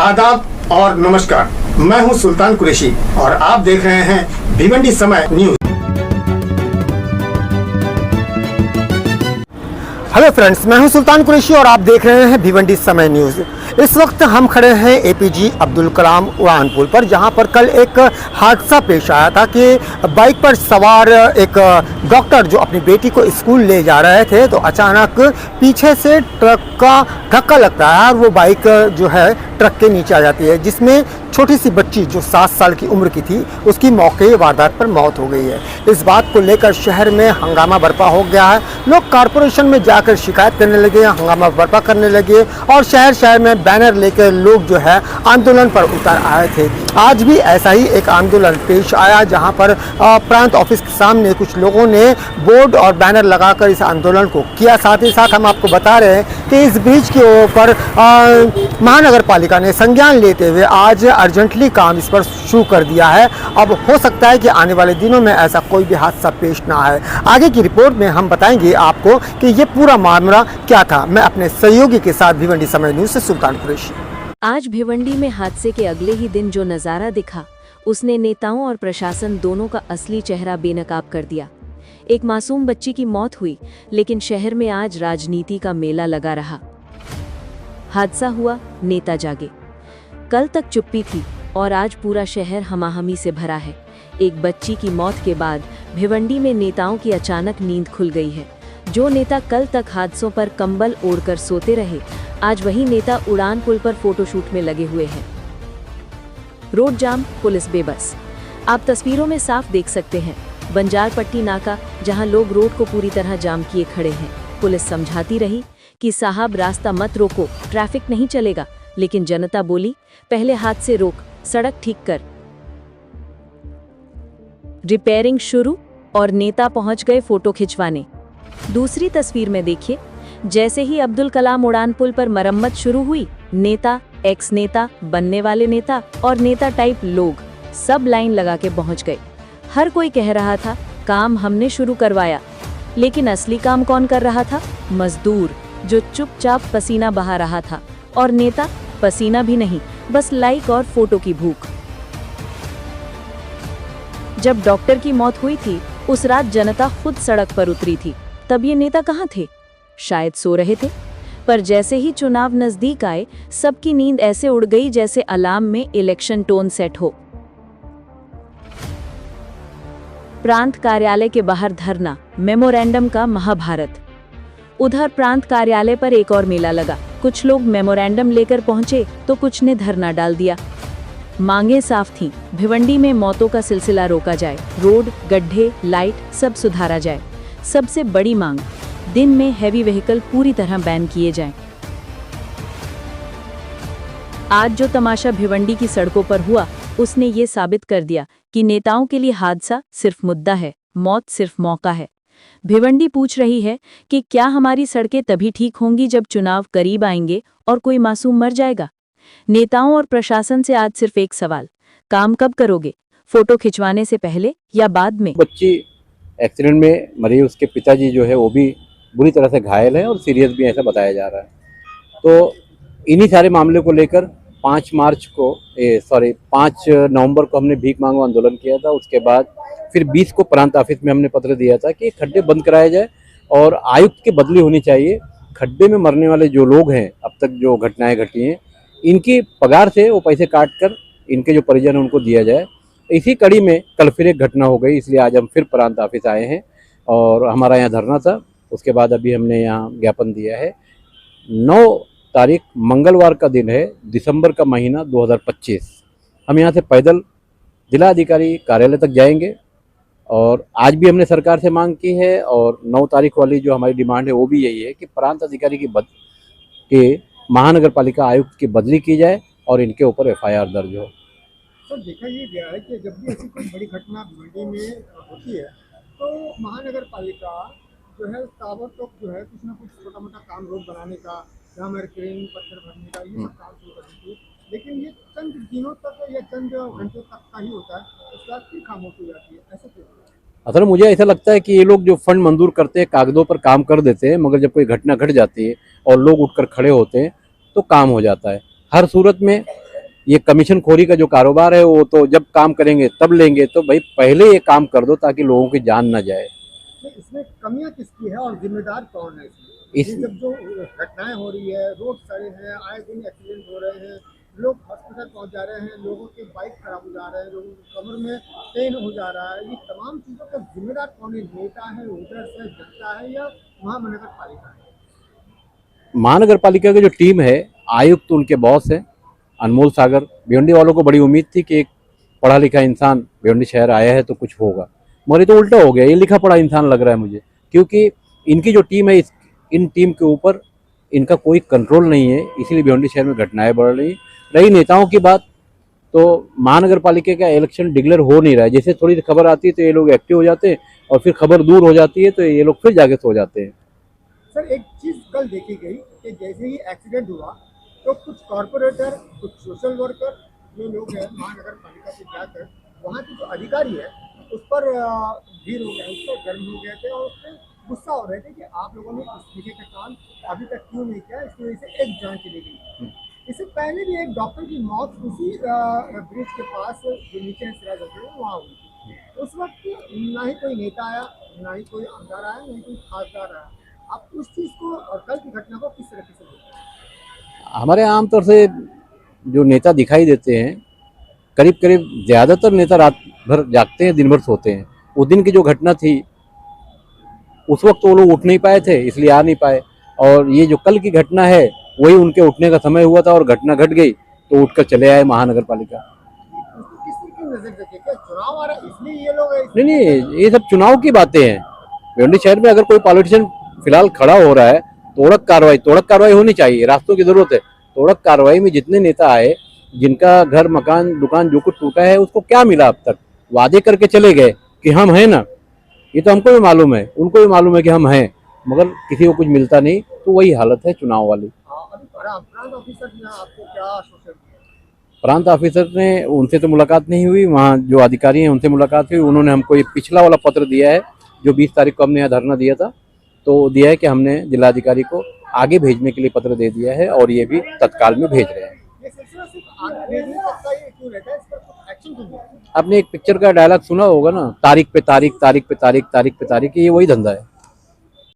आदाब और नमस्कार। मैं हूं सुल्तान कुरैशी और आप देख रहे हैं भिवंडी समय न्यूज। हेलो फ्रेंड्स, मैं हूं सुल्तान कुरैशी और आप देख रहे हैं भिवंडी समय न्यूज। इस वक्त हम खड़े हैं एपीजे अब्दुल कलाम उड़ान पुल पर, जहां पर कल एक हादसा पेश आया था कि बाइक पर सवार एक डॉक्टर जो अपनी बेटी को स्कूल ले जा रहे थे तो अचानक पीछे से ट्रक का धक्का लगता है और वो बाइक जो है ट्रक के नीचे आ जाती है, जिसमें छोटी सी बच्ची जो 7 साल की उम्र की थी उसकी मौके वारदात पर मौत हो गई है। इस बात को लेकर शहर में हंगामा बर्पा हो गया है। लोग कारपोरेशन में जाकर शिकायत करने लगे, हंगामा बर्पा करने लगे और शहर शहर में बैनर लेकर लोग जो है आंदोलन पर उतर आए थे। आज भी ऐसा ही एक आंदोलन पेश आया, जहां पर प्रांत ऑफिस के सामने कुछ लोगों ने बोर्ड और बैनर लगाकर इस आंदोलन को किया। साथ ही साथ हम आपको बता रहे हैं कि इस ब्रिज के ऊपर महानगर पालिका ने संज्ञान लेते हुए आज अर्जेंटली काम इस पर शुरू कर दिया है। अब हो सकता है कि आने वाले दिनों में ऐसा कोई भी हादसा पेश ना आए। आगे की रिपोर्ट में हम बताएंगे आपको कि ये पूरा मामला क्या था। मैं अपने सहयोगी के साथ भिवंडी समय न्यूज से सुल्तान कुरैशी। आज भिवंडी में हादसे के अगले ही दिन जो नजारा दिखा, उसने नेताओं और प्रशासन दोनों का असली चेहरा बेनकाब कर दिया। एक मासूम बच्ची की मौत हुई, लेकिन शहर में आज राजनीति का मेला लगा रहा। हादसा हुआ, नेता जागे। कल तक चुप्पी थी और आज पूरा शहर हमाहमी से भरा है। एक बच्ची की मौत के बाद भिवंडी में नेताओं की अचानक नींद खुल गई है। जो नेता कल तक हादसों पर कंबल ओढ़कर सोते रहे, आज वही नेता उड़ान पुल पर फोटोशूट में लगे हुए हैं। रोड जाम, पुलिस बेबस। आप तस्वीरों में साफ देख सकते हैं बंजार पट्टी नाका, जहां लोग रोड को पूरी तरह जाम किए खड़े हैं। पुलिस समझाती रही कि साहब रास्ता मत रोको, ट्रैफिक नहीं चलेगा, लेकिन जनता बोली पहले हाथ से रोक, सड़क ठीक कर। रिपेयरिंग शुरू और नेता पहुंच गए फोटो खिंचवाने। दूसरी तस्वीर में देखिए, जैसे ही अब्दुल कलाम उड़ान पुल पर मरम्मत शुरू हुई, नेता, एक्स नेता, बनने वाले नेता और नेता टाइप लोग सब लाइन लगा के पहुंच गए। हर कोई कह रहा था काम हमने शुरू करवाया, लेकिन असली काम कौन कर रहा था? मजदूर, जो चुपचाप पसीना बहा रहा था। और नेता पसीना भी नहीं, बस लाइक और फोटो की भूख। जब डॉक्टर की मौत हुई थी, उस रात जनता खुद सड़क पर उतरी थी। तब ये नेता कहाँ थे? शायद सो रहे थे। पर जैसे ही चुनाव नजदीक आए, सबकी नींद ऐसे उड़ गई जैसे अलार्म में इलेक्शन टोन सेट हो। प्रांत कार्यालय के बाहर धरना, मेमोरेंडम का महाभारत। उधर प्रांत कार्यालय पर एक और मेला लगा। कुछ लोग मेमोरेंडम लेकर पहुंचे तो कुछ ने धरना डाल दिया। मांगे साफ थीं, भिवंडी में मौतों का सिलसिला रोका जाए, रोड, गड्ढे, लाइट सब सुधारा जाए। सबसे बड़ी मांग, दिन में हैवी व्हीकल पूरी तरह बैन किए जाएं। आज जो तमाशा भिवंडी की सड़कों पर हुआ, उसने ये साबित कर दिया कि नेताओं के लिए हादसा सिर्फ मुद्दा है, मौत सिर्फ मौका है। भिवंडी पूछ रही है कि क्या हमारी सड़कें तभी ठीक होंगी जब चुनाव करीब आएंगे और कोई मासूम मर जाएगा? नेताओं और प्रशासन से आज सिर्फ एक सवाल, काम कब करोगे? फोटो खिंचवाने से पहले या बाद में? बच्ची एक्सीडेंट में मरी, उसके पिताजी जो है वो भी बुरी तरह से घायल है और सीरियस भी ऐसा बताया जा रहा है। तो इन्हीं सारे मामले को लेकर 5 नवंबर को हमने भीख मांगो आंदोलन किया था। उसके बाद फिर 20 को प्रांत ऑफिस में हमने पत्र दिया था कि खड्डे बंद कराए जाए और आयुक्त की बदली होनी चाहिए। खड्डे में मरने वाले जो लोग हैं, अब तक जो घटनाएं घटी हैं, इनकी पगार से वो पैसे काट कर इनके जो परिजन हैं उनको दिया जाए। इसी कड़ी में कल फिर एक घटना हो गई, इसलिए आज हम फिर प्रांत ऑफिस आए हैं और हमारा यहाँ धरना था। उसके बाद अभी हमने यहाँ ज्ञापन दिया है। 9 तारीख मंगलवार का दिन है, दिसंबर का महीना 2025। हम यहाँ से पैदल जिलाधिकारी कार्यालय तक जाएंगे और आज भी हमने सरकार से मांग की है और 9 तारीख वाली जो हमारी डिमांड है वो भी यही है कि प्रांत अधिकारी के महानगर पालिका आयुक्त की बदली की जाए और इनके ऊपर FIR दर्ज हो। तो देखा ये गया है कि जब भी ऐसी कोई बड़ी घटना भिवंडी में होती है तो महानगर पालिका जो है ताबड़तोड़ जो है कुछ ना कुछ छोटा मोटा काम रोड बनाने का, जहाँ क्रेन पत्थर भरने का, ये सब काम शुरू कर देती है। लेकिन ये चंद दिनों तक या चंद घंटों तक का ही होता है, उसके बाद फिर खामोश हो जाती है। ऐसा क्यों? असल मुझे ऐसा लगता है कि ये लोग जो फंड मंजूर करते हैं, कागजों पर काम कर देते हैं, मगर जब कोई घटना घट जाती है और लोग उठकर खड़े होते हैं तो काम हो जाता है। हर सूरत में ये कमीशन खोरी का जो कारोबार है वो तो जब काम करेंगे तब लेंगे, तो भाई पहले ये काम कर दो ताकि लोगों की जान ना जाए। इसमें कमियां किसकी है और जिम्मेदार कौन है इस ये जब जो घटनाएं हो रही है, रोड सड़े हैं, आए दिन एक्सीडेंट हो रहे हैं, लोग हॉस्पिटल पहुंच जा रहे हैं, लोगों के बाइक खराब हो जा रहे हैं, लोगों की कमर में पेन हो जा रहा है, ये तमाम चीजों का जिम्मेदार कौन है? नेता है, वोटर्स है, जनता है या महानगर पालिका है? महानगर पालिका की जो टीम है, आयुक्त उनके बॉस है अनमोल सागर। भिवंडी वालों को बड़ी उम्मीद थी कि एक पढ़ा लिखा इंसान भिवंडी शहर आया है तो कुछ होगा, मगर ये तो उल्टा हो गया। ये लिखा पढ़ा इंसान लग रहा है मुझे, क्योंकि इनकी जो टीम है इन टीम के ऊपर इनका कोई कंट्रोल नहीं है, इसीलिए भिवंडी शहर में घटनाएं बढ़ रही। रही नेताओं की बात, तो महानगर पालिका का इलेक्शन डिक्लेयर हो नहीं रहा है। जैसे थोड़ी सी खबर आती है तो ये लोग एक्टिव हो जाते हैं और फिर खबर दूर हो जाती है तो ये लोग फिर जाके सो जाते हैं। सर एक चीज कल देखी गई कि जैसे ही एक्सीडेंट हुआ तो कुछ कॉर्पोरेटर, कुछ सोशल वर्कर जो लोग हैं महानगर पालिका से जाकर वहाँ के जो अधिकारी है उस पर भीड़ हो गया, उस पर गर्म हो गए थे और उस पर गुस्सा हो रहे थे कि आप लोगों ने इस तरीके का काम अभी तक क्यों नहीं किया। इसकी वजह से एक जान चली गई। इससे पहले भी एक डॉक्टर की मौत उसी ब्रिज के पास जो नीचे है सिराज होते हैं वहाँ हुई थी। उस वक्त ना ही कोई नेता आया, ना ही कोई आमदार आया, ना ही कोई खासदार आया। आप उस चीज़ को और कल की घटना को किस तरह से देखते हैं? हमारे आमतौर से जो नेता दिखाई देते हैं, करीब करीब ज़्यादातर नेता रात भर जागते हैं, दिन भर सोते हैं। उस दिन की जो घटना थी उस वक्त वो लोग उठ नहीं पाए थे, इसलिए आ नहीं पाए, और ये जो कल की घटना है वही उनके उठने का समय हुआ था और घटना घट गई तो उठकर चले आए महानगर पालिका। उसको किस तरह की नजर देते हैं? क्या चुनाव आ रहा है इसलिए ये लोग नहीं, ये सब चुनाव की बातें हैं। भिवंडी शहर में अगर कोई पॉलिटिशियन फिलहाल खड़ा हो रहा है, तोड़क कार्रवाई होनी चाहिए। रास्तों की जरूरत है। तोड़क कार्रवाई में जितने नेता आए, जिनका घर मकान दुकान जो कुछ टूटा है उसको क्या मिला अब तक? वादे करके चले गए कि हम हैं ना, ये तो हमको भी मालूम है, उनको भी मालूम है कि हम हैं, मगर किसी को कुछ मिलता नहीं। तो वही हालत है चुनाव वाली। अभी प्रांत ऑफिसर ने आपको क्या आश्वासन दिया? प्रांत ऑफिसर ने, उनसे तो मुलाकात नहीं हुई, वहाँ जो अधिकारी हैं उनसे मुलाकात हुई। उन्होंने हमको ये पिछला वाला पत्र दिया है जो 20 तारीख को हमने यहाँ धरना दिया था, तो दिया है कि हमने जिलाधिकारी को आगे भेजने के लिए पत्र दे दिया है और ये भी तत्काल में भेज रहे हैं। ये सिलसिला सिर्फ आगे भेजने तक का ही क्यों रहता है? इस पर कुछ एक्शन क्यों नहीं होता? आपने एक पिक्चर का डायलॉग सुना होगा ना, तारीख पे तारीख, तारीख पे तारीख, तारीख पे तारीख, ये वही धंधा है।